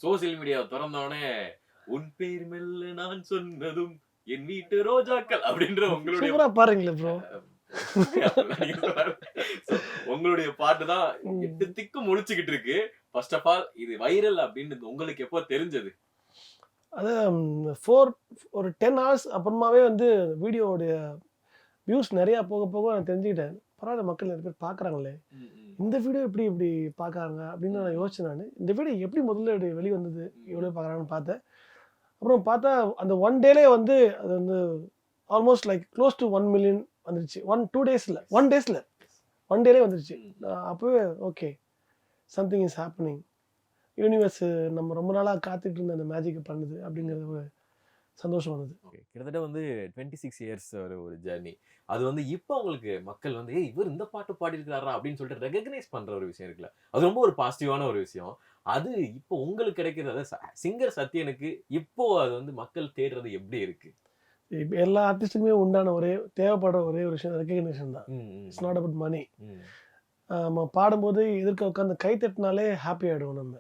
Social மீடியாவை திறந்தோடனே உன் பேர் மெல்ல நான் சொன்னதும் என் வீட்டு ரோஜாக்கள் அப்படின்ற உங்களுடைய சூப்பரா பாருங்களே ப்ரோ. So, உங்களுடைய பாட்டு தான் 8 திக்கும் முழிச்சுக்கிட்டு இருக்கு. ஃபர்ஸ்ட் ஆஃப் ஆல் இது வைரல் அப்படின்னு உங்களுக்கு எப்போ தெரிஞ்சது? அது ஒரு 10 ஹவர்ஸ் அப்புறமாவே வந்து வீடியோவுடைய வியூஸ் நிறையா போக போக நான் தெரிஞ்சுக்கிட்டேன். பரவாயில்ல, மக்கள் நிறைய பேர் பார்க்குறாங்களே, இந்த வீடியோ எப்படி இப்படி பார்க்குறாங்க அப்படின்னு நான் யோசிச்சேன். நான் இந்த வீடியோ எப்படி முதல்ல இப்படி வெளியே வந்தது, எவ்வளோ பார்க்குறாங்கன்னு பார்த்தேன். அப்புறம் பார்த்தா அந்த 1 டேலே வந்து அது வந்து almost like close to 1 million வந்துருச்சு. 2 டேஸில் 1 டேஸில் 1 டேலே வந்துருச்சு. நான் அப்போவே okay, something is happening. Universe நம்ம ரொம்ப நாளாக காத்துக்கிட்டு இருந்த அந்த மேஜிக்கை பண்ணுது அப்படிங்கிறது ஒரு சந்தோஷம் வந்தது. கிட்டத்தட்ட வந்து 26 இயர்ஸ் ஒரு ஜர்னி. அது வந்து இப்போ உங்களுக்கு மக்கள் வந்து ஏய் இவர் இந்த பாட்டு பாடியிருக்காரா அப்படின்னு சொல்லிட்டு ரெகக்னைஸ் பண்ற ஒரு விஷயம் இருக்குல்ல, அது ரொம்ப ஒரு பாசிட்டிவான ஒரு விஷயம். அது இப்போ உங்களுக்கு கிடைக்கிறது, சிங்கர் சத்யனுக்கு இப்போ அது வந்து மக்கள் தேடுறது எப்படி இருக்கு? இப்போ எல்லா ஆர்டிஸ்ட்டுக்குமே உண்டான தேவைப்படுற ஒரே ஒரு விஷயம் ரெகக்னிஷன் தான். It's not about money. நம்ம பாடும்போது எதிர்க்க உட்காந்து கை தட்டினாலே ஹாப்பி ஆகிடுவோம் நம்ம.